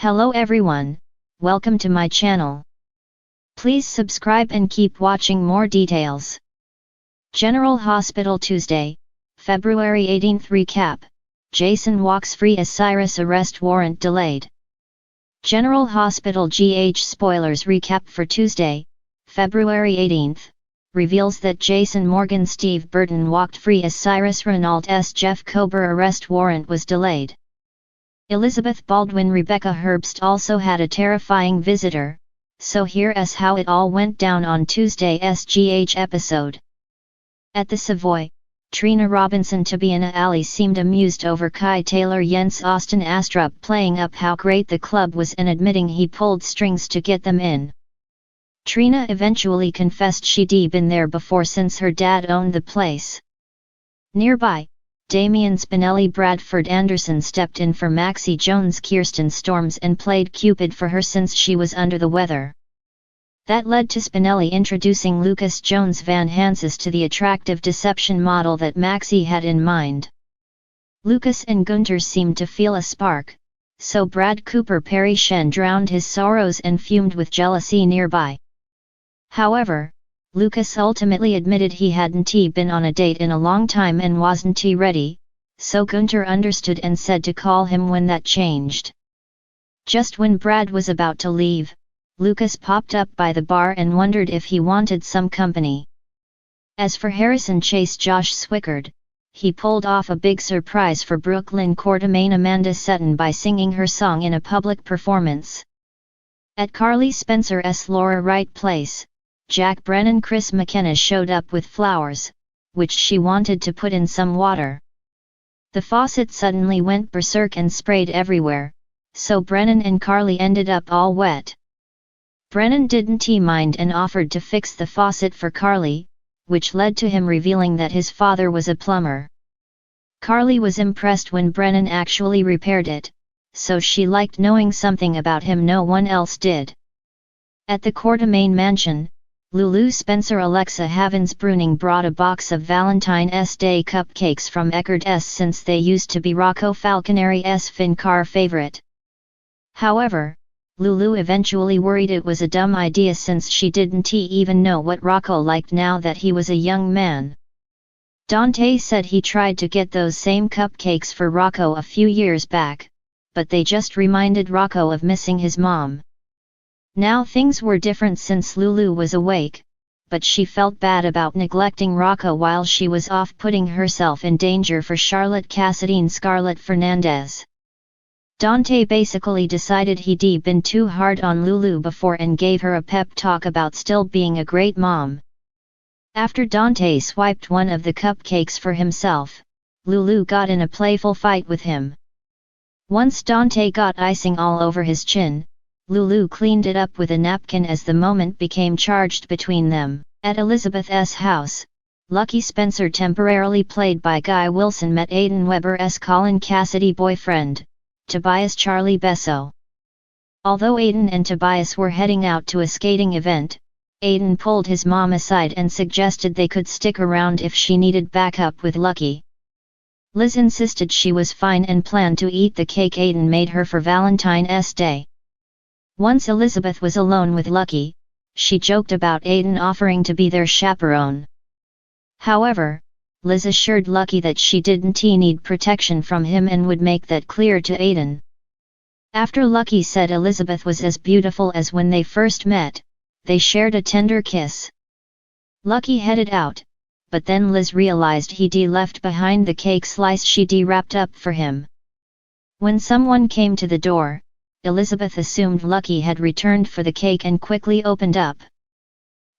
Hello everyone, welcome to my channel. Please subscribe and keep watching more details. General Hospital Tuesday, February 18th recap. Jason walks free as Cyrus arrest warrant delayed. General Hospital GH spoilers recap for Tuesday, February 18th, reveals that Jason Morgan Steve Burton walked free as Cyrus Renault's Jeff Kober arrest warrant was delayed. Elizabeth Baldwin Rebecca Herbst also had a terrifying visitor, so here's how it all went down on Tuesday's GH episode. At the Savoy, Trina Robinson Tabiana Ali seemed amused over Kai Taylor Jens Austin Astrup playing up how great the club was and admitting he pulled strings to get them in. Trina eventually confessed she'd been there before since her dad owned the place. Nearby, Damien Spinelli Bradford Anderson stepped in for Maxie Jones Kirsten Storms and played Cupid for her since she was under the weather. That led to Spinelli introducing Lucas Jones Van Hansis to the attractive deception model that Maxie had in mind. Lucas and Gunter seemed to feel a spark, so Brad Cooper Perry Shen drowned his sorrows and fumed with jealousy nearby. However, Lucas ultimately admitted he hadn't been on a date in a long time and wasn't ready, so Gunter understood and said to call him when that changed. Just when Brad was about to leave, Lucas popped up by the bar and wondered if he wanted some company. As for Harrison Chase Josh Swickard, he pulled off a big surprise for Brooklyn Quartermain Amanda Sutton by singing her song in a public performance. At Carly Spencer's Laura Wright Place, Jack Brennan Chris McKenna showed up with flowers, which she wanted to put in some water. The faucet suddenly went berserk and sprayed everywhere, so Brennan and Carly ended up all wet. Brennan didn't mind and offered to fix the faucet for Carly, which led to him revealing that his father was a plumber. Carly was impressed when Brennan actually repaired it, so she liked knowing something about him no one else did. At the Quartermain mansion, Lulu Spencer Alexa Havens Bruning brought a box of Valentine's Day cupcakes from Eckerd's since they used to be Rocco Falconeri's Fincar favorite. However, Lulu eventually worried it was a dumb idea since she didn't even know what Rocco liked now that he was a young man. Dante said he tried to get those same cupcakes for Rocco a few years back, but they just reminded Rocco of missing his mom. Now things were different since Lulu was awake, but she felt bad about neglecting Rocco while she was off putting herself in danger for Charlotte Cassadine Scarlett Fernandez. Dante basically decided he'd been too hard on Lulu before and gave her a pep talk about still being a great mom. After Dante swiped one of the cupcakes for himself, Lulu got in a playful fight with him. Once Dante got icing all over his chin, Lulu cleaned it up with a napkin as the moment became charged between them. At Elizabeth's house, Lucky Spencer, temporarily played by Guy Wilson, met Aidan Weber's Colin Cassidy boyfriend, Tobias Charlie Besso. Although Aidan and Tobias were heading out to a skating event, Aidan pulled his mom aside and suggested they could stick around if she needed backup with Lucky. Liz insisted she was fine and planned to eat the cake Aidan made her for Valentine's Day. Once Elizabeth was alone with Lucky, she joked about Aidan offering to be their chaperone. However, Liz assured Lucky that she didn't need protection from him and would make that clear to Aidan. After Lucky said Elizabeth was as beautiful as when they first met, they shared a tender kiss. Lucky headed out, but then Liz realized he'd left behind the cake slice she'd wrapped up for him. When someone came to the door, Elizabeth assumed Lucky had returned for the cake and quickly opened up.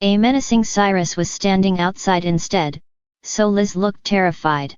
A menacing Cyrus was standing outside instead, so Liz looked terrified.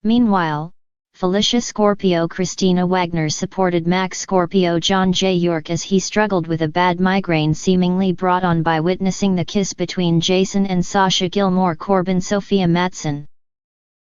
Meanwhile, Felicia Scorpio Christina Wagner supported Max Scorpio John J. York as he struggled with a bad migraine seemingly brought on by witnessing the kiss between Jason and Sasha Gilmore Corbin Sophia Matson.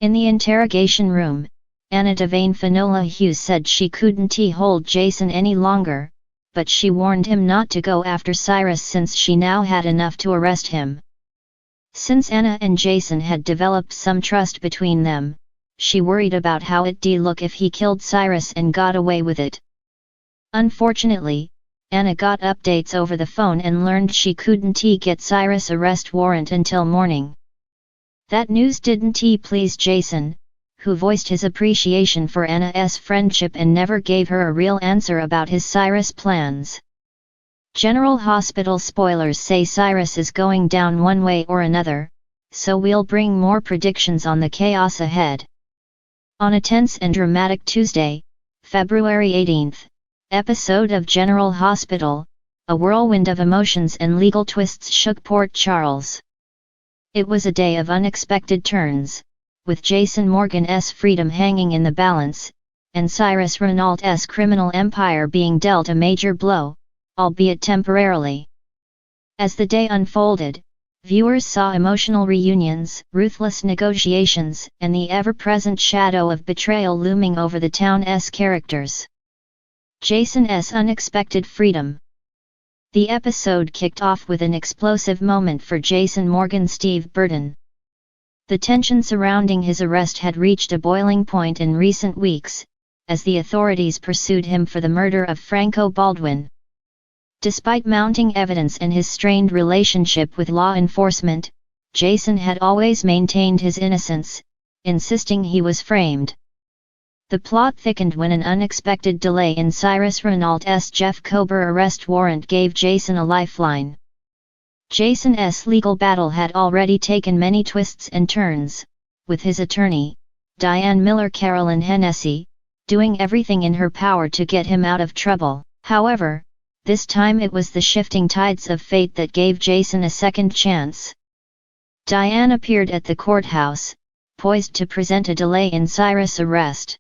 In the interrogation room, Anna Devane Finola Hughes said she couldn't hold Jason any longer, but she warned him not to go after Cyrus since she now had enough to arrest him. Since Anna and Jason had developed some trust between them, she worried about how it'd look if he killed Cyrus and got away with it. Unfortunately, Anna got updates over the phone and learned she couldn't get Cyrus' arrest warrant until morning. That news didn't please Jason, who voiced his appreciation for Anna's friendship and never gave her a real answer about his Cyrus plans. General Hospital spoilers say Cyrus is going down one way or another, so we'll bring more predictions on the chaos ahead. On a tense and dramatic Tuesday, February 18th, episode of General Hospital, a whirlwind of emotions and legal twists shook Port Charles. It was a day of unexpected turns, with Jason Morgan's freedom hanging in the balance, and Cyrus Renault's criminal empire being dealt a major blow, albeit temporarily. As the day unfolded, viewers saw emotional reunions, ruthless negotiations, and the ever-present shadow of betrayal looming over the town's characters. Jason's unexpected freedom. The episode kicked off with an explosive moment for Jason Morgan Steve Burton. The tension surrounding his arrest had reached a boiling point in recent weeks, as the authorities pursued him for the murder of Franco Baldwin. Despite mounting evidence and his strained relationship with law enforcement, Jason had always maintained his innocence, insisting he was framed. The plot thickened when an unexpected delay in Cyrus Renault's Jeff Kober arrest warrant gave Jason a lifeline. Jason's legal battle had already taken many twists and turns, with his attorney, Diane Miller Carolyn Hennessy, doing everything in her power to get him out of trouble. However, this time it was the shifting tides of fate that gave Jason a second chance. Diane appeared at the courthouse, poised to present a delay in Cyrus' arrest.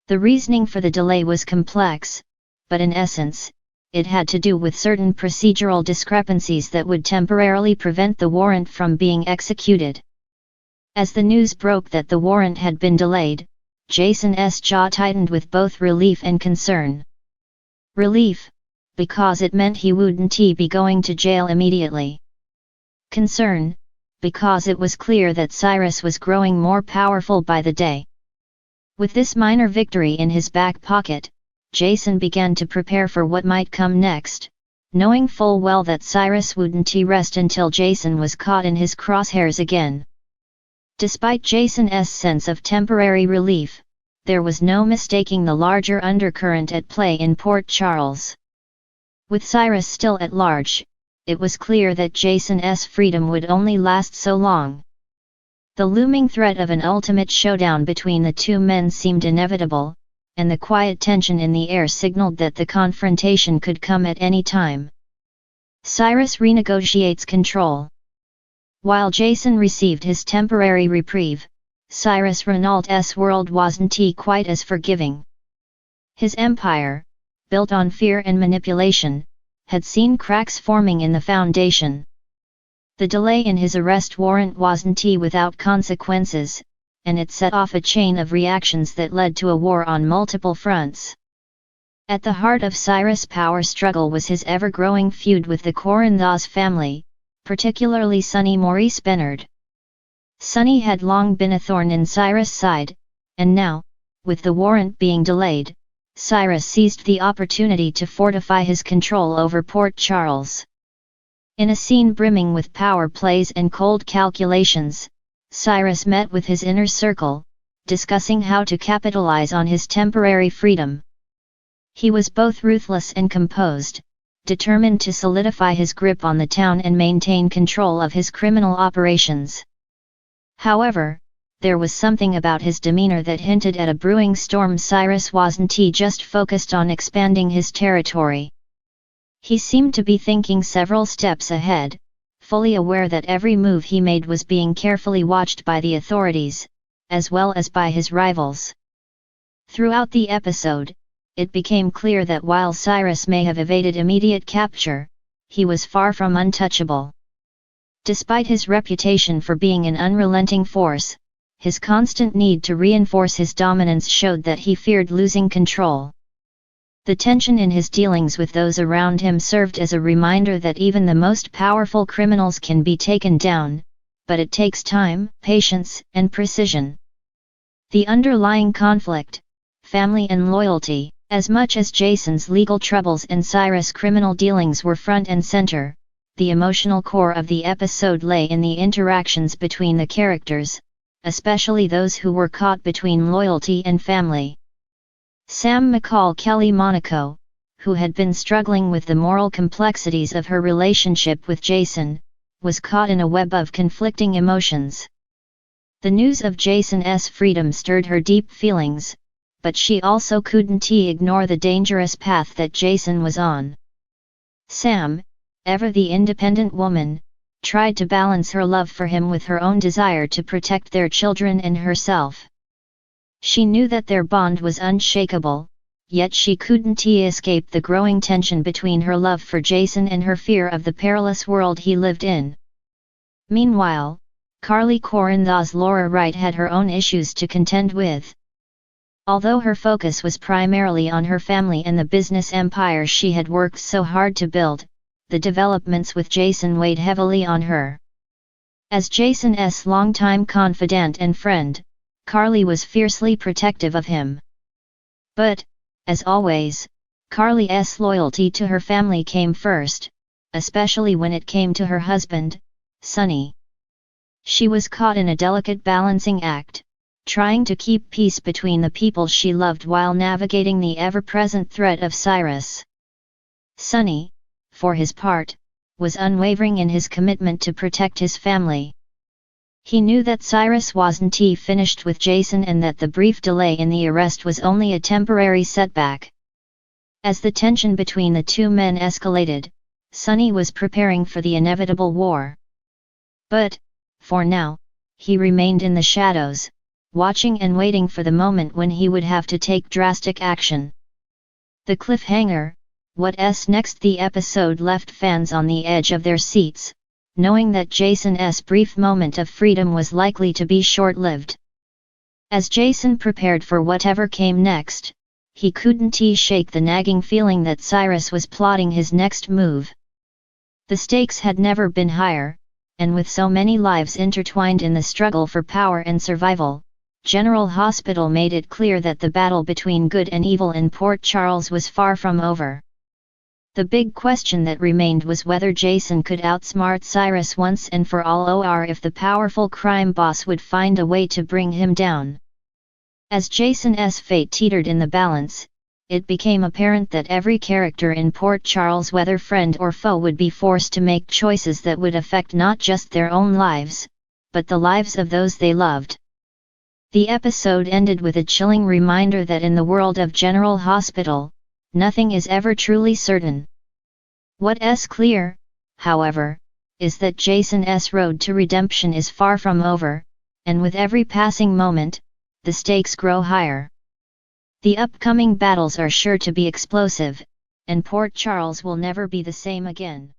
The reasoning for the delay was complex, but in essence, it had to do with certain procedural discrepancies that would temporarily prevent the warrant from being executed. As the news broke that the warrant had been delayed, Jason's jaw tightened with both relief and concern. Relief, because it meant he wouldn't be going to jail immediately. Concern, because it was clear that Cyrus was growing more powerful by the day. With this minor victory in his back pocket, Jason began to prepare for what might come next, knowing full well that Cyrus wouldn't rest until Jason was caught in his crosshairs again. Despite Jason's sense of temporary relief, there was no mistaking the larger undercurrent at play in Port Charles. With Cyrus still at large, it was clear that Jason's freedom would only last so long. The looming threat of an ultimate showdown between the two men seemed inevitable, and the quiet tension in the air signaled that the confrontation could come at any time. Cyrus renegotiates control. While Jason received his temporary reprieve, Cyrus Renault's world wasn't quite as forgiving. His empire, built on fear and manipulation, had seen cracks forming in the foundation. The delay in his arrest warrant wasn't without consequences, and it set off a chain of reactions that led to a war on multiple fronts. At the heart of Cyrus' power struggle was his ever-growing feud with the Corinthos family, particularly Sonny Maurice Bernard. Sonny had long been a thorn in Cyrus' side, and now, with the warrant being delayed, Cyrus seized the opportunity to fortify his control over Port Charles. In a scene brimming with power plays and cold calculations, Cyrus met with his inner circle, discussing how to capitalize on his temporary freedom. He was both ruthless and composed, determined to solidify his grip on the town and maintain control of his criminal operations. However, there was something about his demeanor that hinted at a brewing storm. Cyrus wasn't just focused on expanding his territory. He seemed to be thinking several steps ahead, fully aware that every move he made was being carefully watched by the authorities, as well as by his rivals. Throughout the episode, it became clear that while Cyrus may have evaded immediate capture, he was far from untouchable. Despite his reputation for being an unrelenting force, his constant need to reinforce his dominance showed that he feared losing control. The tension in his dealings with those around him served as a reminder that even the most powerful criminals can be taken down, but it takes time, patience, and precision. The underlying conflict, family and loyalty. As much as Jason's legal troubles and Cyrus' criminal dealings were front and center, the emotional core of the episode lay in the interactions between the characters, especially those who were caught between loyalty and family. Sam McCall Kelly Monaco, who had been struggling with the moral complexities of her relationship with Jason, was caught in a web of conflicting emotions. The news of Jason's freedom stirred her deep feelings, but she also couldn't ignore the dangerous path that Jason was on. Sam, ever the independent woman, tried to balance her love for him with her own desire to protect their children and herself. She knew that their bond was unshakable, yet she couldn't escape the growing tension between her love for Jason and her fear of the perilous world he lived in. Meanwhile, Carly Corinthos Laura Wright had her own issues to contend with. Although her focus was primarily on her family and the business empire she had worked so hard to build, the developments with Jason weighed heavily on her. As Jason's longtime confidant and friend, Carly was fiercely protective of him. But, as always, Carly's loyalty to her family came first, especially when it came to her husband, Sonny. She was caught in a delicate balancing act, trying to keep peace between the people she loved while navigating the ever-present threat of Cyrus. Sonny, for his part, was unwavering in his commitment to protect his family. He knew that Cyrus wasn't finished with Jason and that the brief delay in the arrest was only a temporary setback. As the tension between the two men escalated, Sonny was preparing for the inevitable war. But, for now, he remained in the shadows, watching and waiting for the moment when he would have to take drastic action. The cliffhanger, what's next? The episode left fans on the edge of their seats, knowing that Jason's brief moment of freedom was likely to be short-lived. As Jason prepared for whatever came next, he couldn't shake the nagging feeling that Cyrus was plotting his next move. The stakes had never been higher, and with so many lives intertwined in the struggle for power and survival, General Hospital made it clear that the battle between good and evil in Port Charles was far from over. The big question that remained was whether Jason could outsmart Cyrus once and for all, or if the powerful crime boss would find a way to bring him down. As Jason's fate teetered in the balance, it became apparent that every character in Port Charles, whether friend or foe, would be forced to make choices that would affect not just their own lives, but the lives of those they loved. The episode ended with a chilling reminder that in the world of General Hospital, nothing is ever truly certain. What's clear, however, is that Jason's road to redemption is far from over, and with every passing moment, the stakes grow higher. The upcoming battles are sure to be explosive, and Port Charles will never be the same again.